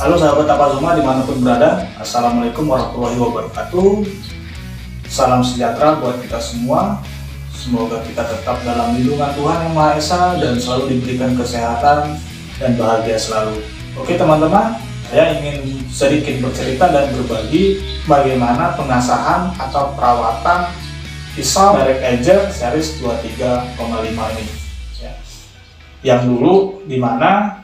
Halo sahabat Tapazuma dimanapun berada, Assalamualaikum warahmatullahi wabarakatuh. Salam sejahtera buat kita semua. Semoga kita tetap dalam lindungan Tuhan Yang Maha Esa dan selalu diberikan kesehatan dan bahagia selalu. Oke teman-teman, saya ingin sedikit bercerita dan berbagi bagaimana pengasahan atau perawatan pisau merek Edger series 23,5 ini. Yang dulu dimana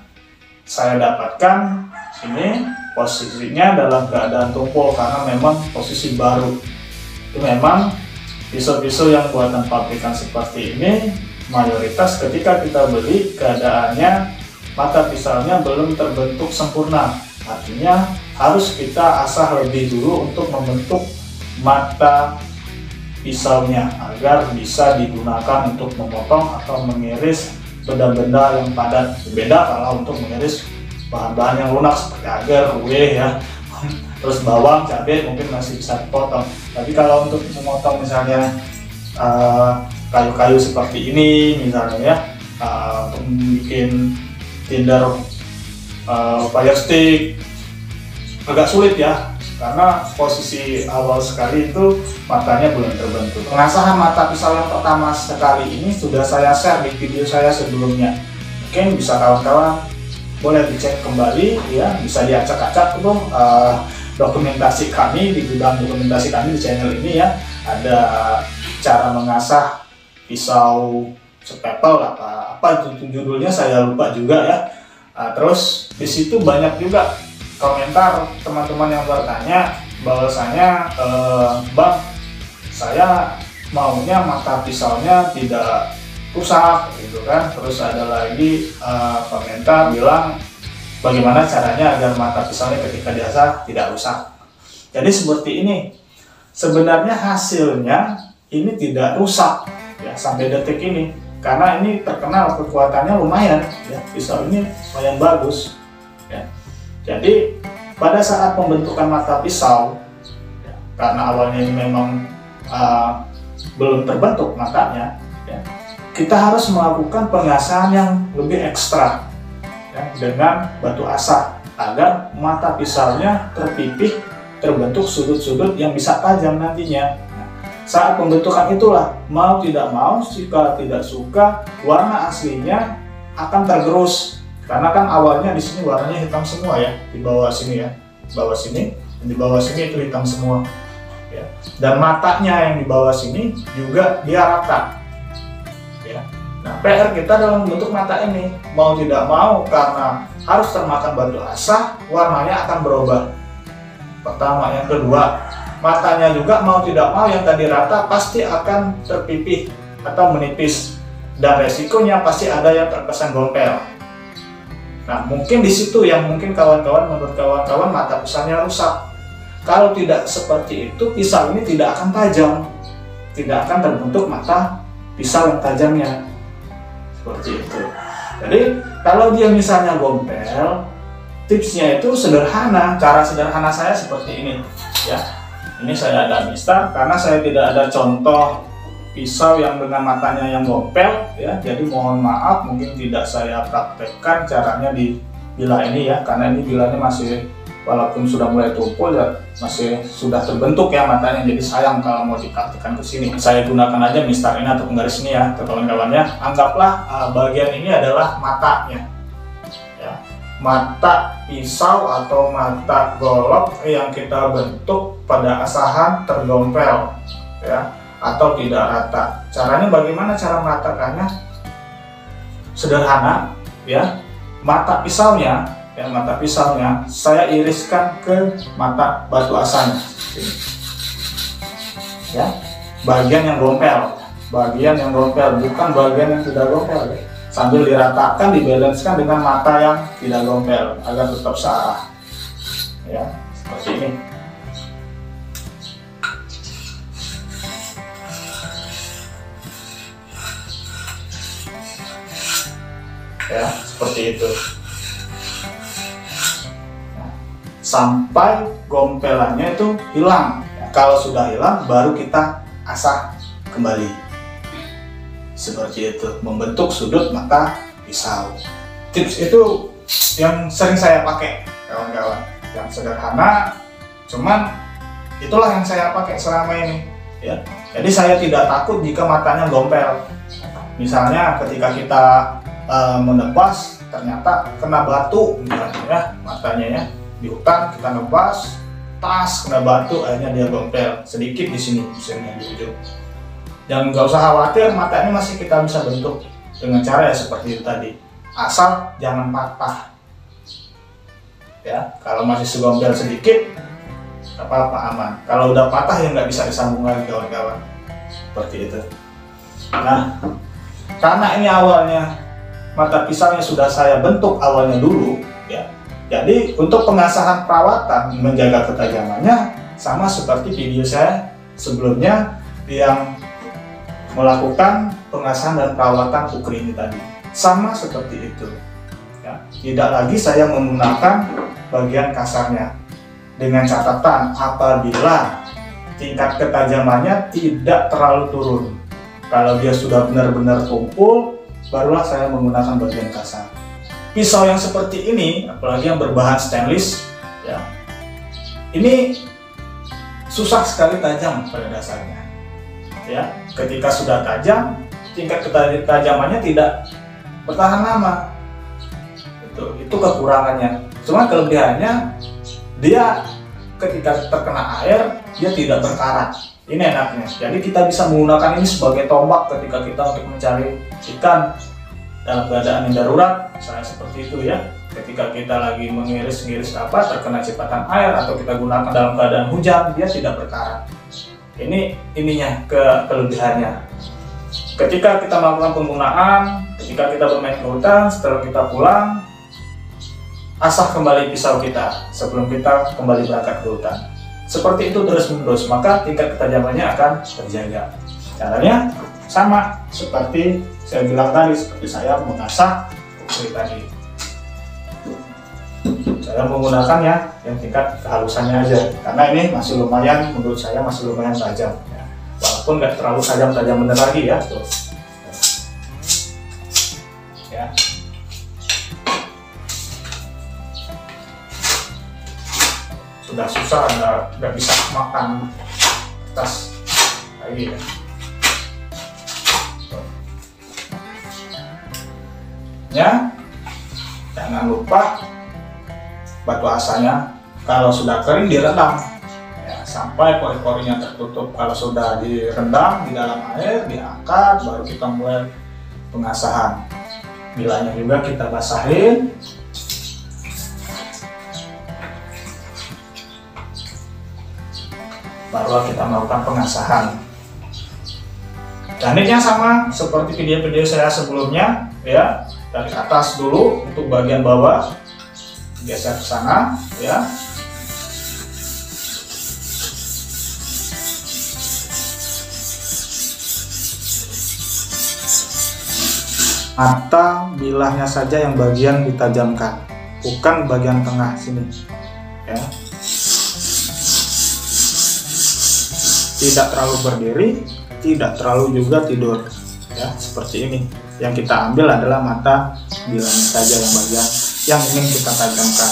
saya dapatkan ini posisinya dalam keadaan tumpul karena memang posisi baru. Itu memang pisau-pisau yang buatan pabrikan seperti ini mayoritas ketika kita beli keadaannya mata pisaunya belum terbentuk sempurna. Artinya harus kita asah lebih dulu untuk membentuk mata pisaunya agar bisa digunakan untuk memotong atau mengiris benda-benda yang padat. Beda kalau untuk mengiris bahan-bahan yang lunak seperti agar, kue ya, terus bawang, cabai mungkin masih bisa dipotong. Tapi kalau untuk memotong misalnya kayu-kayu seperti ini misalnya ya, untuk bikin tinder fire stick agak sulit ya, karena posisi awal sekali itu matanya belum terbentuk. Pengasahan mata pisau yang pertama sekali ini sudah saya share di video saya sebelumnya. Mungkin bisa kawan-kawan boleh dicek kembali ya, bisa diacak-acak tuh dokumentasi kami di gudang dokumentasi kami di channel ini ya. Ada cara mengasah pisau stapel apa itu judulnya saya lupa juga ya. Terus di situ banyak juga komentar teman-teman yang bertanya bahwasanya Bang, saya maunya mata pisaunya tidak rusak gitu kan. Terus ada lagi komentar bilang bagaimana caranya agar mata pisaunya ketika diasah tidak rusak. Jadi seperti ini, sebenarnya hasilnya ini tidak rusak ya sampai detik ini, karena ini terkenal kekuatannya lumayan ya, pisau ini lumayan bagus ya. Jadi pada saat pembentukan mata pisau ya, karena awalnya ini memang belum terbentuk matanya ya, kita harus melakukan pengasahan yang lebih ekstra ya, dengan batu asah agar mata pisaunya terpipih, terbentuk sudut-sudut yang bisa tajam nantinya. Nah, saat pembentukan itulah mau tidak mau, jika tidak suka, warna aslinya akan tergerus, karena kan awalnya di sini warnanya hitam semua ya, di bawah sini ya, bawah sini, dan di bawah sini itu hitam semua ya. Dan matanya yang di bawah sini juga dia rata. Nah, PR kita dalam bentuk mata ini mau tidak mau karena harus termakan batu asah, warnanya akan berubah. Pertama, yang kedua, matanya juga mau tidak mau yang tadi rata pasti akan terpipih atau menipis, dan resikonya pasti ada yang terkesan gompel. Nah, mungkin di situ yang mungkin menurut kawan-kawan mata pisaunya rusak. Kalau tidak seperti itu, pisau ini tidak akan tajam, tidak akan terbentuk mata pisau yang tajamnya. Seperti itu. Jadi kalau dia misalnya gompel, tipsnya itu sederhana. Cara sederhana saya seperti ini ya. Ini saya ada mistar karena saya tidak ada contoh pisau yang dengan matanya yang gompel ya. Jadi mohon maaf mungkin tidak saya praktekkan caranya di bila ini ya, karena ini bilanya masih walaupun sudah mulai tumpul ya masih sudah terbentuk ya matanya, jadi sayang kalau mau dipraktikkan ke sini. Saya gunakan aja mistar ini atau penggaris ini ya kawan-kawannya. Anggaplah bagian ini adalah matanya ya, mata pisau atau mata golok yang kita bentuk pada asahan tergompel ya atau tidak rata. Caranya bagaimana cara meratakannya? Sederhana ya, mata pisaunya saya iriskan ke mata batu asahnya ya, bagian yang gompel, bukan bagian yang tidak gompel ya. Sambil diratakan, dibalanskan dengan mata yang tidak gompel agar tetap searah ya, seperti ini. Ya, seperti itu. Sampai gompelannya itu hilang. Kalau sudah hilang baru kita asah kembali. Seperti itu, membentuk sudut mata pisau. Tips itu yang sering saya pakai kawan-kawan, yang sederhana, cuman itulah yang saya pakai selama ini ya. Jadi saya tidak takut jika matanya gompel. Misalnya ketika kita menebas ternyata kena batu misalnya ya, matanya ya, di hutan kita nebas, tas kena batu, akhirnya dia gompel sedikit di sini misalnya di ujung. Dan nggak usah khawatir, mata ini masih kita bisa bentuk dengan cara ya seperti itu tadi, asal jangan patah ya. Kalau masih segompel sedikit apa-apa, aman. Kalau udah patah ya nggak bisa disambung lagi kawan-kawan, seperti itu. Nah, karena ini awalnya mata pisaunya sudah saya bentuk awalnya dulu ya, jadi untuk pengasahan perawatan menjaga ketajamannya sama seperti video saya sebelumnya yang melakukan pengasahan dan perawatan ukur ini tadi, sama seperti itu ya. Tidak lagi saya menggunakan bagian kasarnya, dengan catatan apabila tingkat ketajamannya tidak terlalu turun. Kalau dia sudah benar-benar tumpul, barulah saya menggunakan bagian kasar. Pisau yang seperti ini, apalagi yang berbahan stainless ya, ini susah sekali tajam pada dasarnya ya. Ketika sudah tajam, tingkat ketajamannya tidak bertahan lama. Itu kekurangannya. Cuma kelebihannya, dia ketika terkena air dia tidak berkarat. Ini enaknya. Jadi kita bisa menggunakan ini sebagai tombak ketika kita untuk mencari ikan dalam keadaan yang darurat, misalnya seperti itu ya. Ketika kita lagi mengiris-ngiris apa, terkena cipatan air atau kita gunakan dalam keadaan hujan, dia tidak berkarat. Ini ininya kelebihannya. Ketika kita melakukan penggunaan, ketika kita bermain ke hutan, setelah kita pulang, asah kembali pisau kita sebelum kita kembali berangkat ke hutan. Seperti itu terus-menerus, maka tingkat ketajamannya akan terjaga. Caranya sama seperti saya bilang tadi, seperti saya mengasah ukur tadi. Saya menggunakan yang tingkat kehalusannya aja, karena ini masih lumayan, menurut saya masih lumayan tajam ya. Walaupun nggak terlalu tajam-tajam bener lagi ya tuh. Ya. Sudah susah, nggak bisa makan tas lagi ya. Ya, jangan lupa batu asanya kalau sudah kering direndam ya, sampai pori-porinya tertutup. Kalau sudah direndam di dalam air, diangkat, baru kita mulai pengasahan. Bilanya juga kita basahin. Baru kita melakukan pengasahan. Tekniknya sama seperti video-video saya sebelumnya ya. Dari atas dulu untuk bagian bawah, geser ke sana ya. Mata bilahnya saja yang bagian ditajamkan, bukan bagian tengah sini ya. Tidak terlalu berdiri, tidak terlalu juga tidur ya, seperti ini. Yang kita ambil adalah mata bilahnya saja yang bagian yang ingin kita tajamkan.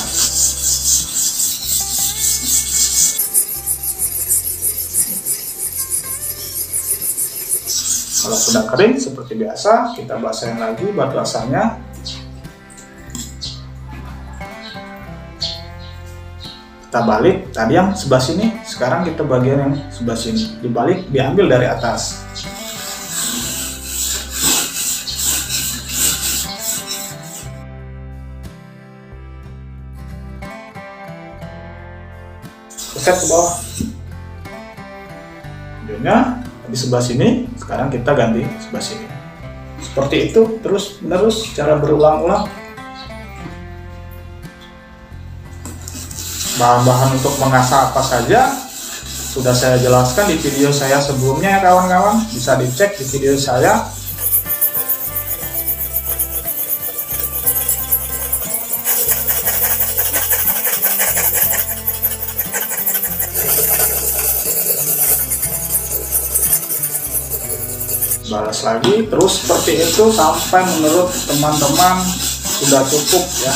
Kalau sudah kering seperti biasa, kita basahin lagi batu asanya. Kita balik, tadi yang sebelah sini, sekarang kita bagian yang sebelah sini. Dibalik, diambil dari atas. Set ke bawah. Videonya di sebelah sini, sekarang kita ganti sebelah sini. Seperti itu, terus menerus cara berulang-ulang. Bahan-bahan untuk mengasah apa saja sudah saya jelaskan di video saya sebelumnya ya kawan-kawan, bisa dicek di video saya. Balas lagi, terus seperti itu sampai menurut teman-teman sudah cukup ya.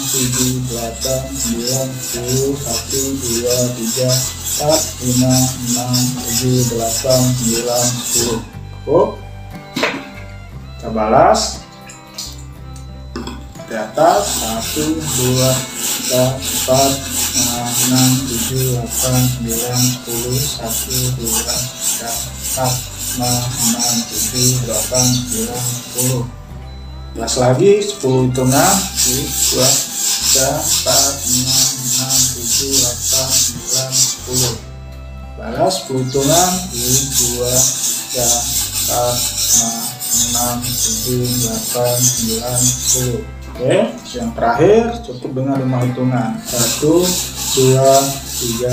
7, 8, 9, 10, 1, 2, 3, 4, 5, 6, 7, 8, 9, 10. Cukup. Kita balas di atas. 1, 2, 3, 4, 5, 6, 7, 8, 9, 10, 1, 2, 3, 4, 5, 6, 7, 8, 9, 10. Balas lagi 10 hitungan. 1, 2, 3, 4, 5, 6, 7, 8, 9, 10. Balas 10 hitungan. 1, 2, 3, 4, 5, 6, 7, 8, 9, 10. Oke, yang terakhir cukup dengan 5 hitungan. 1, 2, 3,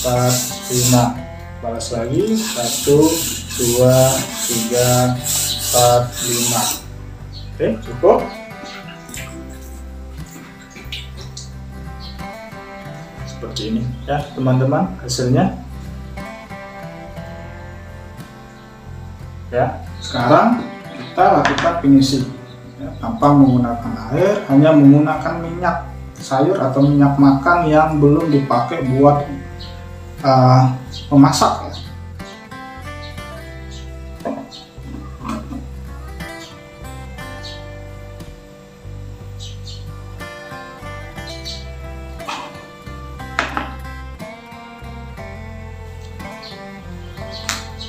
4, 5. Balas lagi 1, 2, 3, 4, 5. Oke, cukup. Seperti ini ya teman-teman hasilnya. Ya, sekarang kita lakukan finishing ya, tanpa menggunakan air, hanya menggunakan minyak sayur atau minyak makan yang belum dipakai buat memasak ya.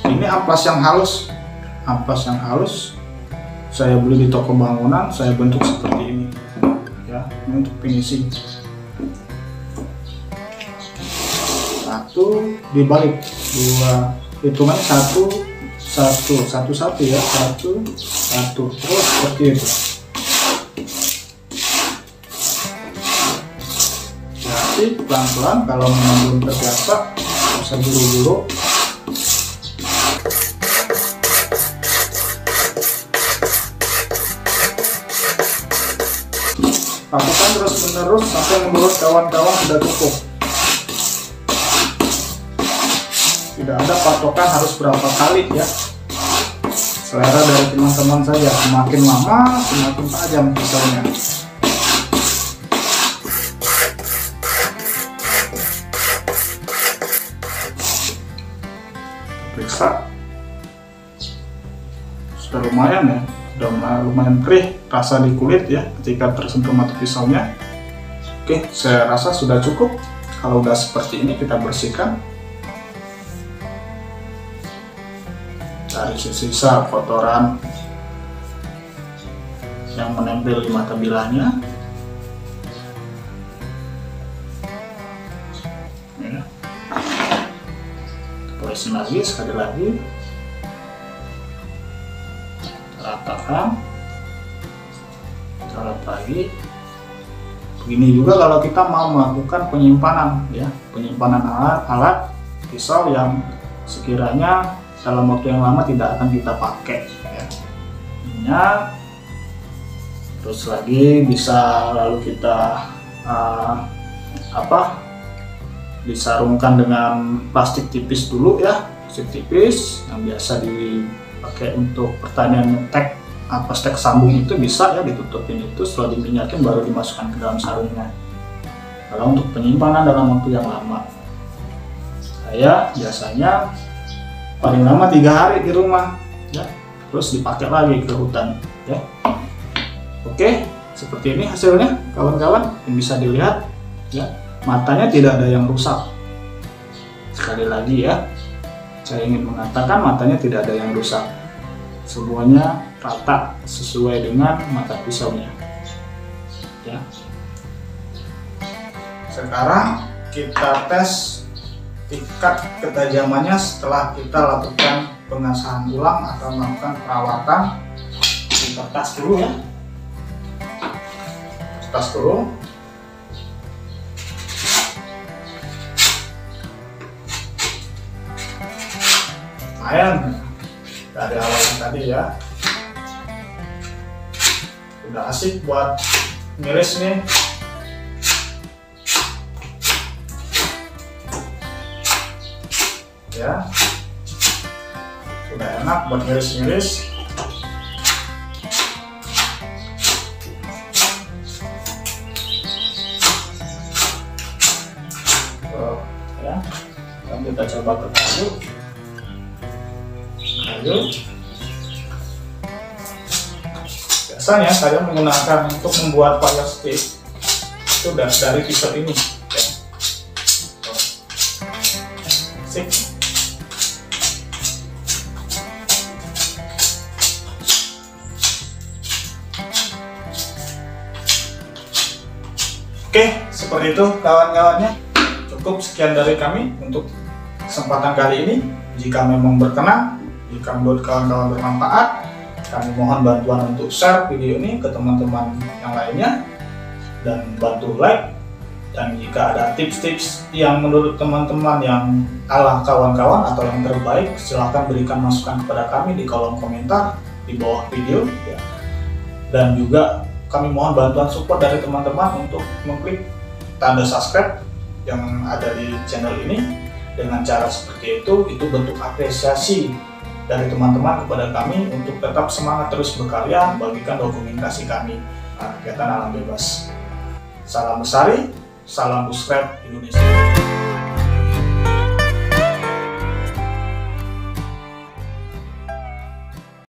Ini amplas yang halus, saya beli di toko bangunan, saya bentuk seperti ini ya, ini untuk finishing. 1 dibalik, 2 hitungannya 1 1 ya, 1 1 terus seperti itu. Jadi pelan-pelan, kalau memang belum terbiasa nggak usah buru-buru. Lakukan terus-menerus sampai menurut kawan-kawan sudah cukup. Tidak ada patokan harus berapa kali ya. Selera dari teman-teman saja. Semakin lama semakin tajam pisaunya. Periksa. Sudah lumayan ya. Sudah lumayan perih rasa di kulit ya ketika tersentuh mata pisaunya. Oke, saya rasa sudah cukup. Kalau udah seperti ini kita bersihkan dari sisa kotoran yang menempel di mata bilahnya ya. Polesin lagi sekali lagi, ratakan, kita lap lagi. Begini juga kalau kita mau melakukan penyimpanan ya, penyimpanan alat pisau yang sekiranya dalam waktu yang lama tidak akan kita pakai ya. Minyak, terus lagi bisa lalu kita disarungkan dengan plastik tipis dulu ya, plastik tipis yang biasa dipakai untuk pertanian ngetek stek sambung itu bisa ya, ditutupin itu, setelah diminyakin baru dimasukkan ke dalam sarungnya. Kalau untuk penyimpanan dalam waktu yang lama, saya biasanya paling lama 3 hari di rumah ya, terus dipakai lagi ke hutan ya. Oke, seperti ini hasilnya kawan-kawan yang bisa dilihat ya, matanya tidak ada yang rusak. Sekali lagi ya, saya ingin mengatakan matanya tidak ada yang rusak, semuanya rata sesuai dengan mata pisaunya ya. Sekarang kita tes tingkat ketajamannya setelah kita lakukan pengasahan ulang atau melakukan perawatan di kertas dulu ya. Kertas dulu. Lumayan dari awal tadi ya. Udah asik buat ngiris nih. ya. Sudah enak buat ngiris-ngiris. Ya, dan kita coba ke kayu. Biasanya saya menggunakan untuk membuat fire stick itu dari pisau ini ya. Sip. Oke, seperti itu kawan-kawannya. Cukup sekian dari kami untuk kesempatan kali ini. Jika memang berkenan, jika menurut kawan-kawan bermanfaat, kami mohon bantuan untuk share video ini ke teman-teman yang lainnya dan bantu like. Dan jika ada tips-tips yang menurut teman-teman yang ala kawan-kawan atau yang terbaik, silahkan berikan masukan kepada kami di kolom komentar di bawah video ya. Dan juga kami mohon bantuan support dari teman-teman untuk mengklik tanda subscribe yang ada di channel ini. Dengan cara seperti itu bentuk apresiasi dari teman-teman kepada kami untuk tetap semangat terus berkarya membagikan dokumentasi kami kegiatan alam bebas. Salam Bestari, salam Buskrep Indonesia.